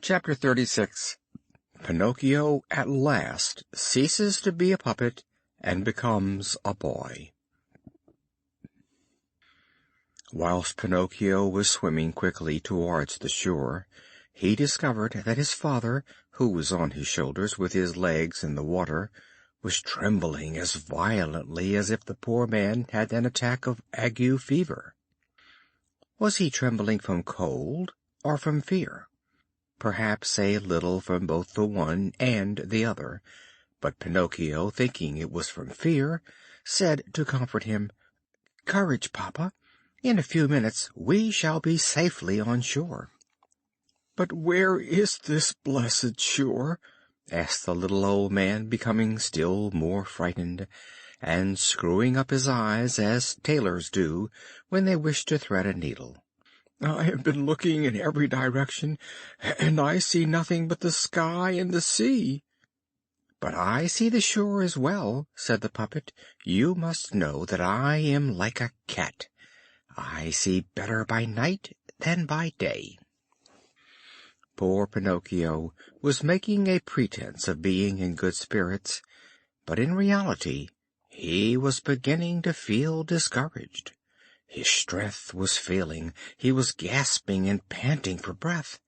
Chapter 36. Pinocchio at last ceases to be a puppet and becomes a boy. Whilst Pinocchio was swimming quickly towards the shore, he discovered that his father, who was on his shoulders with his legs in the water, was trembling as violently as if the poor man had an attack of ague fever. Was he trembling from cold or from fear? Perhaps a little from both the one and the other, but Pinocchio, thinking it was from fear, said to comfort him, "Courage, Papa! In a few minutes we shall be safely on shore." "But where is this blessed shore?" asked the little old man, becoming still more frightened, and screwing up his eyes as tailors do when they wish to thread a needle. "I have been looking in every direction, and I see nothing but the sky and the sea." "But I see the shore as well," said the puppet. "You must know that I am like a cat. I see better by night than by day." Poor Pinocchio was making a pretense of being in good spirits, but in reality he was beginning to feel discouraged. His strength was failing, he was gasping and panting for breath.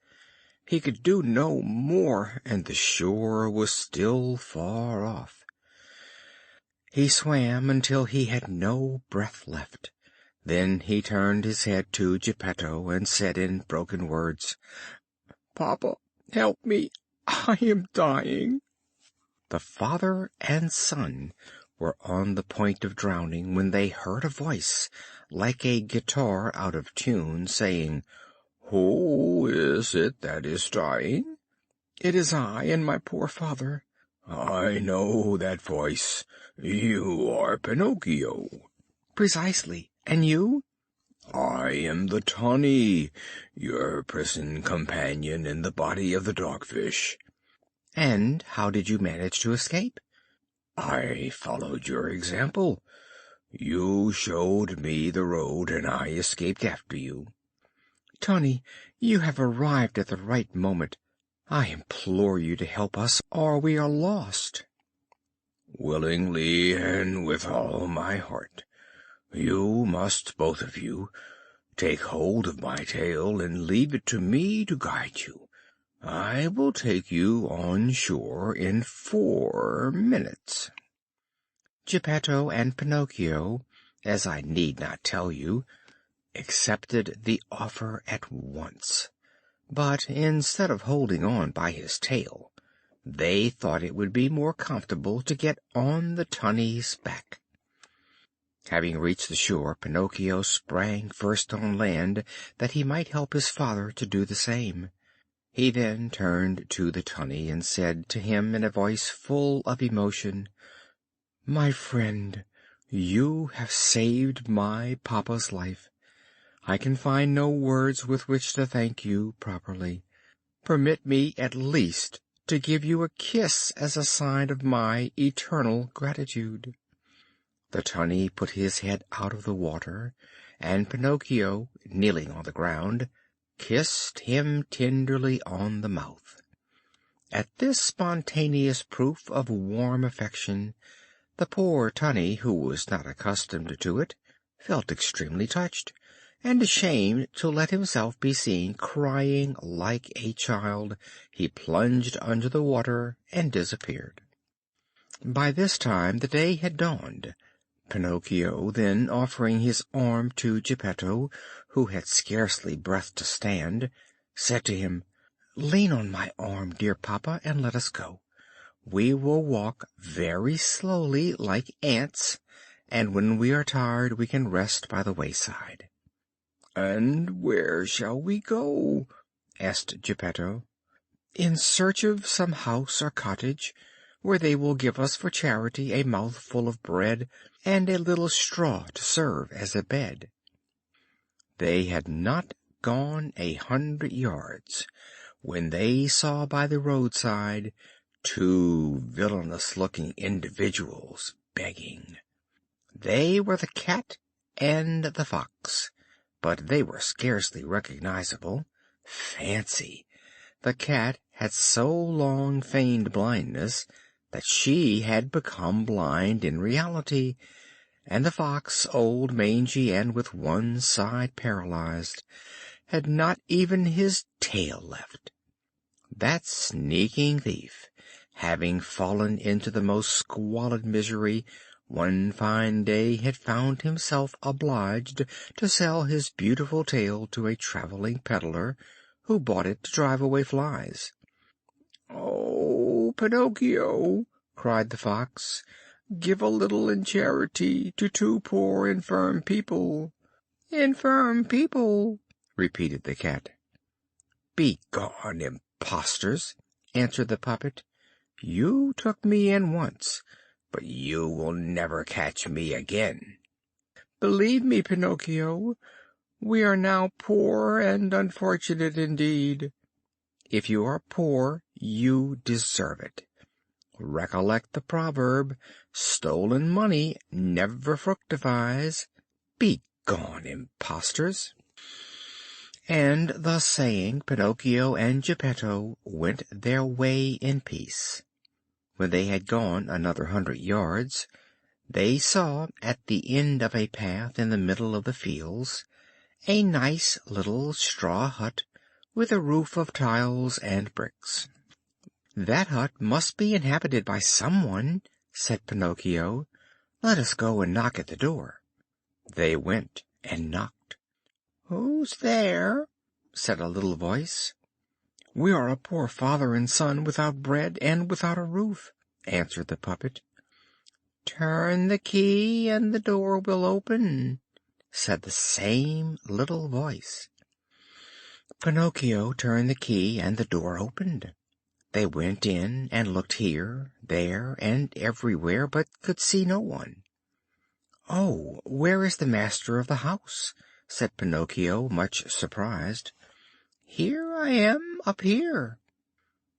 He could do no more, and the shore was still far off. He swam until he had no breath left. Then he turned his head to Geppetto and said in broken words, "Papa, help me! I am dying." The father and son were on the point of drowning when they heard a voice, like a guitar out of tune, saying, "Who is it that is dying?" "It is I and my poor father." "I know that voice. You are Pinocchio." "Precisely. And you?" "I am the Tunney, your prison companion in the body of the dogfish." "And how did you manage to escape?" "I followed your example. You showed me the road, and I escaped after you." "Tunney, you have arrived at the right moment. I implore you to help us, or we are lost." "Willingly and with all my heart. You must, both of you, take hold of my tail and leave it to me to guide you. I will take you on shore in 4 minutes." Geppetto and Pinocchio, as I need not tell you, accepted the offer at once. But instead of holding on by his tail, they thought it would be more comfortable to get on the Tunney's back. Having reached the shore, Pinocchio sprang first on land that he might help his father to do the same. He then turned to the Tunney and said to him in a voice full of emotion, "My friend, you have saved my papa's life. I can find no words with which to thank you properly. Permit me at least to give you a kiss as a sign of my eternal gratitude." The Tunney put his head out of the water, and Pinocchio, kneeling on the ground, kissed him tenderly on the mouth. At this spontaneous proof of warm affection, the poor Tunney, who was not accustomed to it, felt extremely touched, and ashamed to let himself be seen crying like a child, he plunged under the water and disappeared. By this time the day had dawned. Pinocchio, then, offering his arm to Geppetto, who had scarcely breath to stand, said to him, "Lean on my arm, dear papa, and let us go. We will walk very slowly, like ants, and when we are tired we can rest by the wayside." "And where shall we go?" asked Geppetto. "In search of some house or cottage, where they will give us for charity a mouthful of bread and a little straw to serve as a bed." They had not gone 100 yards when they saw by the roadside 2 villainous-looking individuals begging. They were the cat and the fox, but they were scarcely recognizable. Fancy! The cat had so long feigned blindness that she had become blind in reality, and the fox, old, mangy, and with one side paralyzed, had not even his tail left. That sneaking thief, having fallen into the most squalid misery, one fine day had found himself obliged to sell his beautiful tail to a traveling peddler, who bought it to drive away flies. "Oh, Pinocchio!" cried the Fox, "give a little in charity to two poor infirm people." "Infirm people!" repeated the cat. "Begone, impostors!" answered the puppet. "You took me in once, but you will never catch me again." "Believe me, Pinocchio, we are now poor and unfortunate indeed." "If you are poor, you deserve it. Recollect the proverb, stolen money never fructifies. Begone, impostors!" And thus saying, Pinocchio and Geppetto went their way in peace. When they had gone another 100 yards, they saw at the end of a path in the middle of the fields a nice little straw hut with a roof of tiles and bricks. "That hut must be inhabited by someone," said Pinocchio. "Let us go and knock at the door." They went and knocked. "Who's there?" said a little voice. "We are a poor father and son without bread and without a roof," answered the puppet. "Turn the key and the door will open," said the same little voice. Pinocchio turned the key and the door opened. They went in and looked here, there, and everywhere, but could see no one. "Oh, where is the master of the house?" said Pinocchio, much surprised. "Here I am, up here."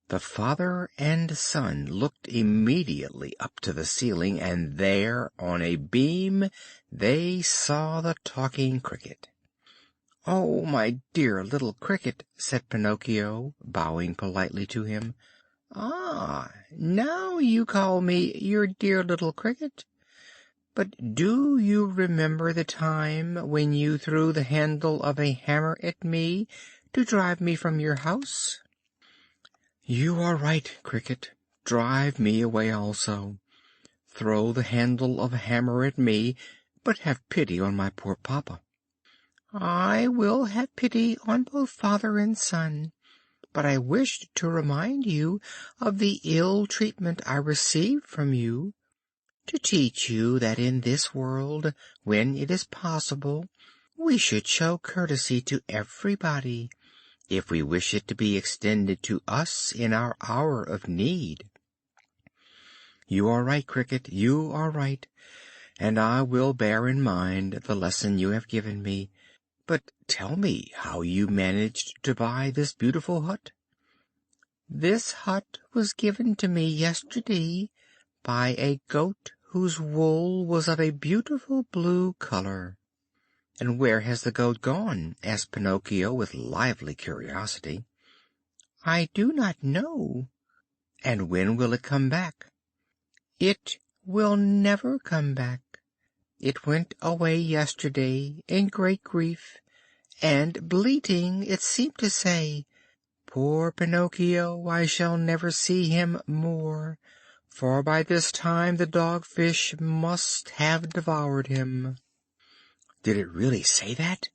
The father and son looked immediately up to the ceiling, and there, on a beam, they saw the talking cricket. "Oh, my dear little cricket," said Pinocchio, bowing politely to him. "Ah, now you call me your dear little cricket. But do you remember the time when you threw the handle of a hammer at me to drive me from your house?" "You are right, cricket. Drive me away also. Throw the handle of a hammer at me, but have pity on my poor papa." "I will have pity on both father and son, but I wished to remind you of the ill treatment I received from you, to teach you that in this world, when it is possible, we should show courtesy to everybody, if we wish it to be extended to us in our hour of need." "You are right, cricket, you are right, and I will bear in mind the lesson you have given me. But tell me how you managed to buy this beautiful hut." "This hut was given to me yesterday by a goat whose wool was of a beautiful blue color." "And where has the goat gone?" asked Pinocchio with lively curiosity. "I do not know." "And when will it come back?" "It will never come back. It went away yesterday in great grief, and bleating it seemed to say, 'Poor Pinocchio, I shall never see him more, for by this time the dogfish must have devoured him.'" "Did it really say that?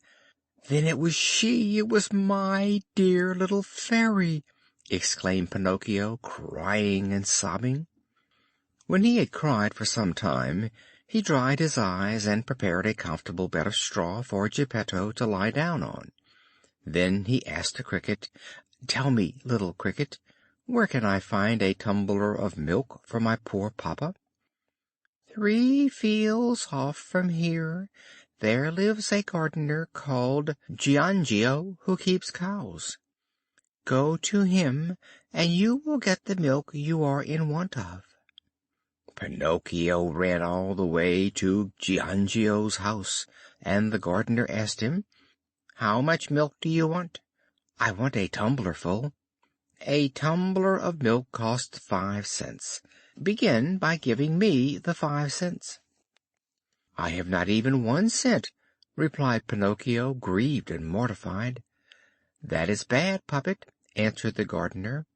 Then it was she, it was my dear little Fairy!" exclaimed Pinocchio, crying and sobbing. When he had cried for some time, he dried his eyes and prepared a comfortable bed of straw for Geppetto to lie down on. Then he asked the cricket, "Tell me, little cricket, where can I find a tumbler of milk for my poor papa?" "3 fields off from here there lives a gardener called Giangio, who keeps cows. Go to him and you will get the milk you are in want of." Pinocchio ran all the way to Giangio's house, and the gardener asked him, "How much milk do you want?" "I want a tumblerful." A tumbler of milk costs 5 cents. Begin by giving me the 5 cents." "I have not even 1 cent," replied Pinocchio, grieved and mortified. "That is bad, puppet," answered the gardener.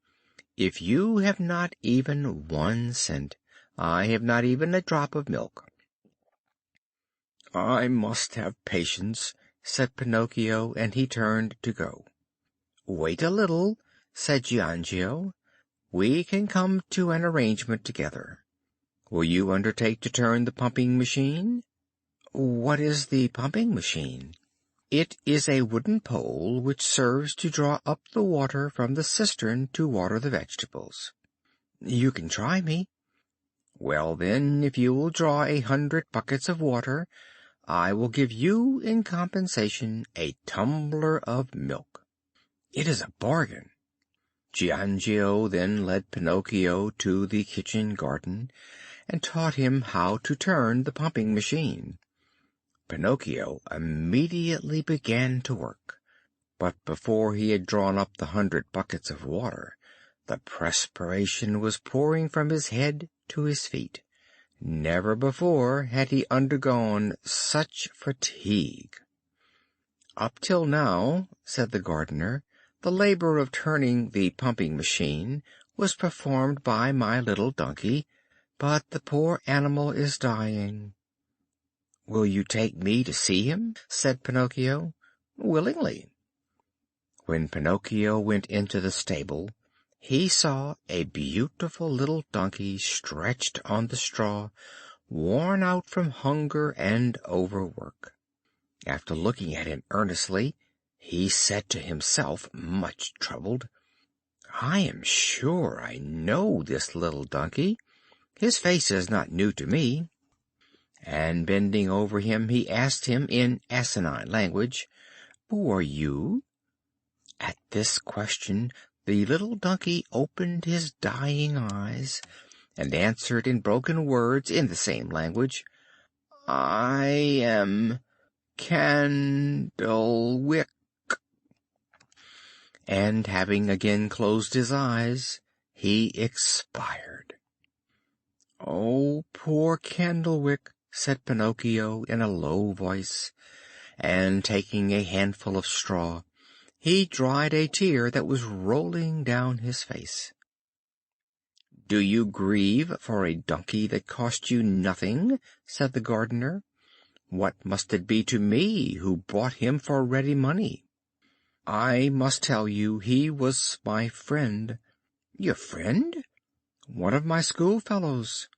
"If you have not even 1 cent, I have not even a drop of milk." "I must have patience," said Pinocchio, and he turned to go. "Wait a little," said Giangio. "We can come to an arrangement together. Will you undertake to turn the pumping machine?" "What is the pumping machine?" "It is a wooden pole which serves to draw up the water from the cistern to water the vegetables." "You can try me." "Well, then, if you will draw 100 buckets of water, I will give you in compensation a tumbler of milk." "It is a bargain." Giangio then led Pinocchio to the kitchen garden and taught him how to turn the pumping machine. Pinocchio immediately began to work, but before he had drawn up the 100 buckets of water, the perspiration was pouring from his head to his feet. Never before had he undergone such fatigue. "Up till now," said the gardener, "the labor of turning the pumping machine was performed by my little donkey, but the poor animal is dying." "Will you take me to see him?" said Pinocchio. "Willingly." When Pinocchio went into the stable, he saw a beautiful little donkey stretched on the straw, worn out from hunger and overwork. After looking at him earnestly, he said to himself, much troubled, "I am sure I know this little donkey. His face is not new to me." And bending over him, he asked him in asinine language, "Who are you?" At this question the little donkey opened his dying eyes and answered in broken words in the same language, "I am Candlewick." And having again closed his eyes, he expired. "Oh, poor Candlewick!" said Pinocchio in a low voice, and taking a handful of straw, he dried a tear that was rolling down his face. "Do you grieve for a donkey that cost you nothing?" said the gardener. "What must it be to me, who bought him for ready money?" "I must tell you he was my friend." "Your friend?" "One of my schoolfellows."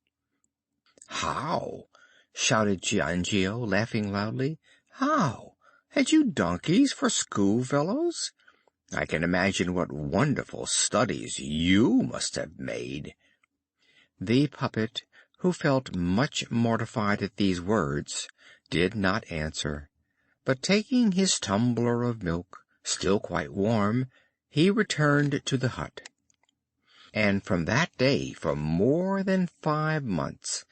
"How?" shouted Giangio, laughing loudly. "How? Had you donkeys for schoolfellows? I can imagine what wonderful studies you must have made." The puppet, who felt much mortified at these words, did not answer, but taking his tumbler of milk, still quite warm, he returned to the hut. And from that day, for more than 5 months,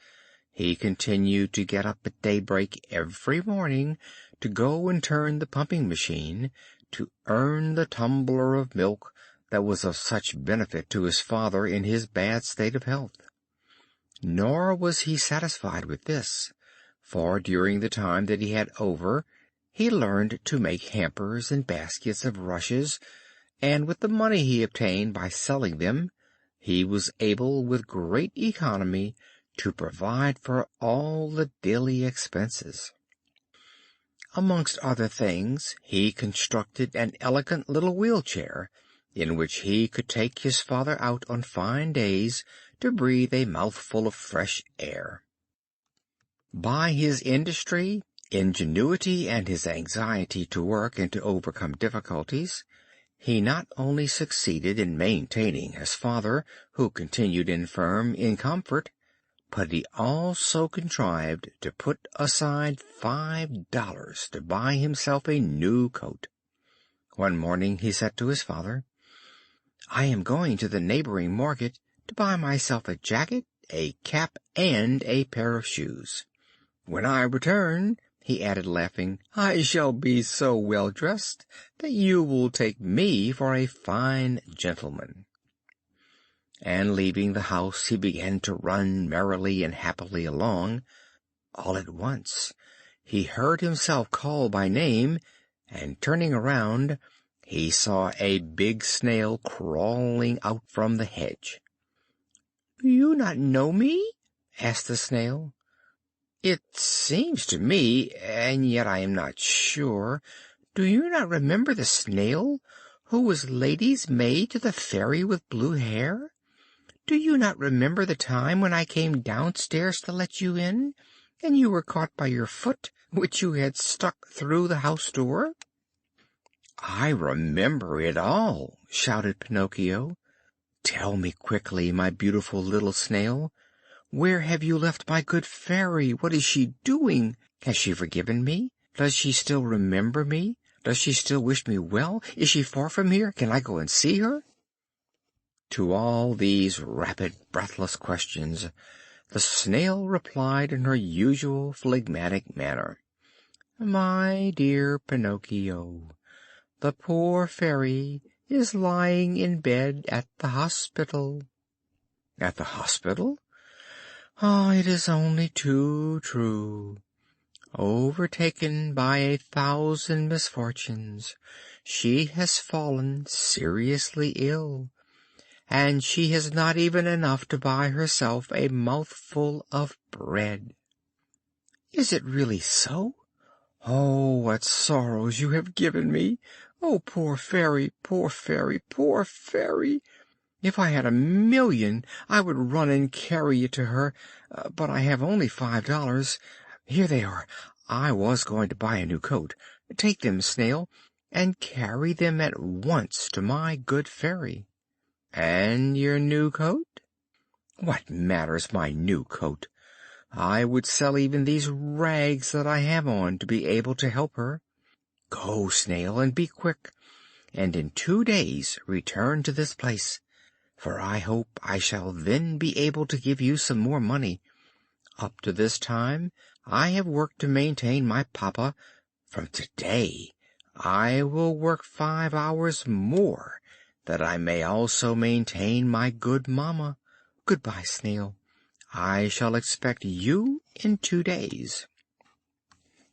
he continued to get up at daybreak every morning to go and turn the pumping machine, to earn the tumbler of milk that was of such benefit to his father in his bad state of health. Nor was he satisfied with this, for during the time that he had over, he learned to make hampers and baskets of rushes, and with the money he obtained by selling them, he was able with great economy to provide for all the daily expenses. Amongst other things, he constructed an elegant little wheelchair, in which he could take his father out on fine days to breathe a mouthful of fresh air. By his industry, ingenuity, and his anxiety to work and to overcome difficulties, he not only succeeded in maintaining his father, who continued infirm, in comfort, but he also contrived to put aside $5 to buy himself a new coat. One morning he said to his father, "I am going to the neighboring market to buy myself a jacket, a cap, and a pair of shoes. When I return," he added, laughing, "I shall be so well dressed that you will take me for a fine gentleman." and leaving the house he began to run merrily and happily along. All at once he heard himself called by name, and turning around, he saw a big snail crawling out from the hedge. "Do you not know me?" asked the snail. "It seems to me, and yet I am not sure. Do you not remember the snail who was lady's maid to the fairy with blue hair? Do you not remember the time when I came downstairs to let you in, and you were caught by your foot, which you had stuck through the house door?" "I remember it all!" shouted Pinocchio. "Tell me quickly, my beautiful little snail, where have you left my good fairy? What is she doing? Has she forgiven me? Does she still remember me? Does she still wish me well? Is she far from here? Can I go and see her?" To all these rapid, breathless questions the snail replied in her usual phlegmatic manner. "My dear Pinocchio, the poor fairy is lying in bed at the hospital." "At the hospital?" "Ah, it is only too true. Overtaken by 1,000 misfortunes, she has fallen seriously ill, and she has not even enough to buy herself a mouthful of bread." "Is it really so? Oh, what sorrows you have given me! Oh, poor fairy, poor fairy, poor fairy! If I had 1,000,000 I would run and carry it to her, but I have only $5. Here they are. I was going to buy a new coat. Take them, Snail, and carry them at once to my good fairy." "And your new coat?" "What matters my new coat? I would sell even these rags that I have on to be able to help her. Go, Snail, and be quick, and in 2 days return to this place, for I hope I shall then be able to give you some more money. Up to this time I have worked to maintain my papa. From today I will work 5 hours more, that I may also maintain my good mamma. Goodbye, Snail. I shall expect you in 2 days."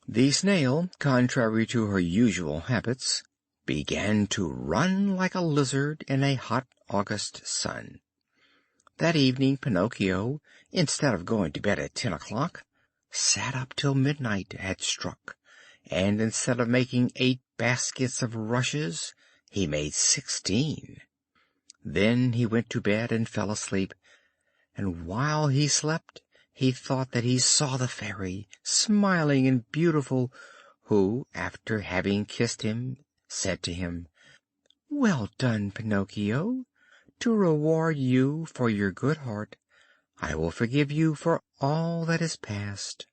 The snail, contrary to her usual habits, began to run like a lizard in a hot August sun. That evening Pinocchio, instead of going to bed at 10 o'clock, sat up till midnight had struck, and instead of making 8 baskets of rushes, he made 16. Then he went to bed and fell asleep, and while he slept he thought that he saw the fairy, smiling and beautiful, who, after having kissed him, said to him, "Well done, Pinocchio. To reward you for your good heart, I will forgive you for all that is past.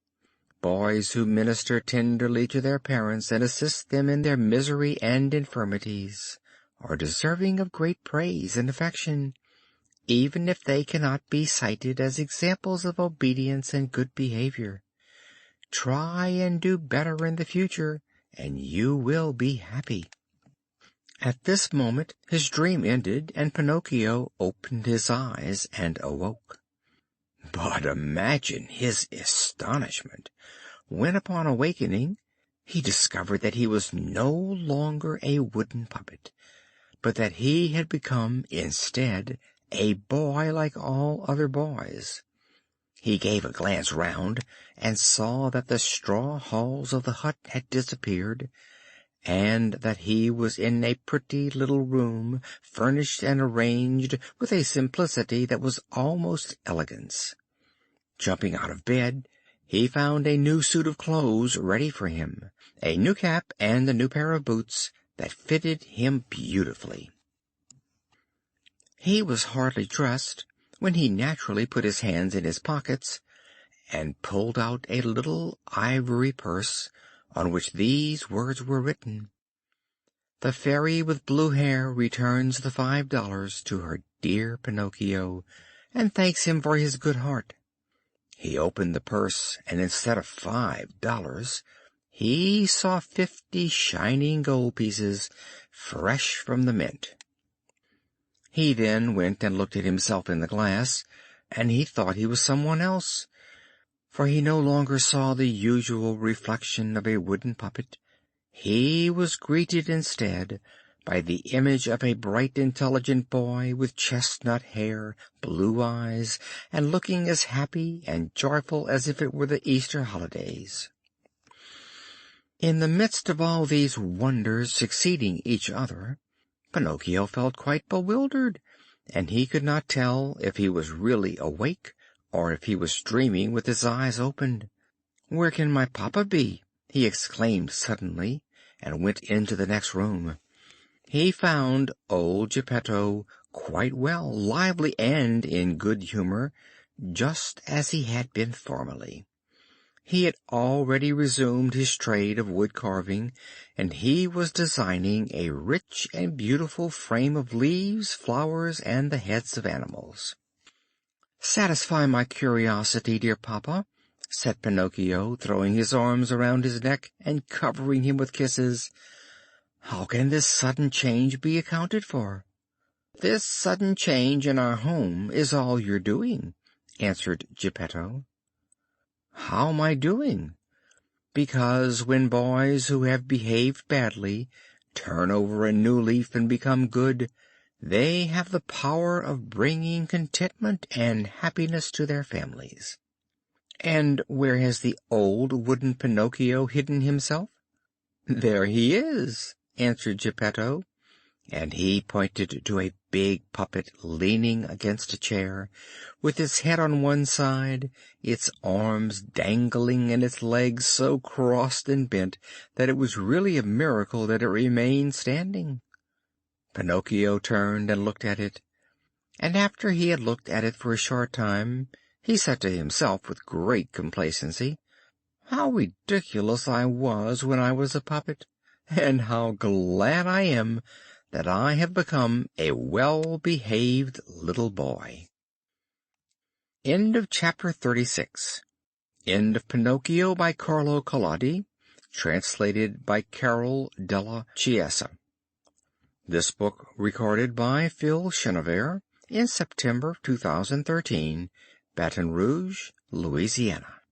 Boys who minister tenderly to their parents and assist them in their misery and infirmities are deserving of great praise and affection, even if they cannot be cited as examples of obedience and good behavior. Try and do better in the future, and you will be happy." At this moment his dream ended, and Pinocchio opened his eyes and awoke. But imagine his astonishment when, upon awakening, he discovered that he was no longer a wooden puppet, but that he had become, instead, a boy like all other boys. He gave a glance round, and saw that the straw halls of the hut had disappeared, and that he was in a pretty little room, furnished and arranged with a simplicity that was almost elegance. Jumping out of bed, he found a new suit of clothes ready for him, a new cap and a new pair of boots that fitted him beautifully. He was hardly dressed when he naturally put his hands in his pockets and pulled out a little ivory purse, on which these words were written: "The fairy with blue hair returns the $5 to her dear Pinocchio, and thanks him for his good heart." He opened the purse, and instead of $5 he saw 50 shining gold pieces, fresh from the mint. He then went and looked at himself in the glass, and he thought he was someone else, for he no longer saw the usual reflection of a wooden puppet. He was greeted instead by the image of a bright, intelligent boy with chestnut hair, blue eyes, and looking as happy and joyful as if it were the Easter holidays. In the midst of all these wonders succeeding each other, Pinocchio felt quite bewildered, and he could not tell if he was really awake or if he was dreaming with his eyes opened. "Where can my papa be?" he exclaimed suddenly, and went into the next room. He found old Geppetto quite well, lively and in good humor, just as he had been formerly. He had already resumed his trade of wood carving, and he was designing a rich and beautiful frame of leaves, flowers, and the heads of animals. "Satisfy my curiosity, dear papa," said Pinocchio, throwing his arms around his neck and covering him with kisses. "How can this sudden change be accounted for?" "This sudden change in our home is all your doing," answered Geppetto. "How my doing?" "Because when boys who have behaved badly turn over a new leaf and become good, they have the power of bringing contentment and happiness to their families." "And where has the old wooden Pinocchio hidden himself?" "There he is," answered Geppetto, and he pointed to a big puppet leaning against a chair, with its head on one side, its arms dangling, and its legs so crossed and bent that it was really a miracle that it remained standing. Pinocchio turned and looked at it, and after he had looked at it for a short time, he said to himself with great complacency, "How ridiculous I was when I was a puppet, and how glad I am that I have become a well-behaved little boy." End of Chapter 36. End of Pinocchio by Carlo Collodi, translated by Carol della Chiesa. This book recorded by Phil Chenevert in September 2013, Baton Rouge, Louisiana.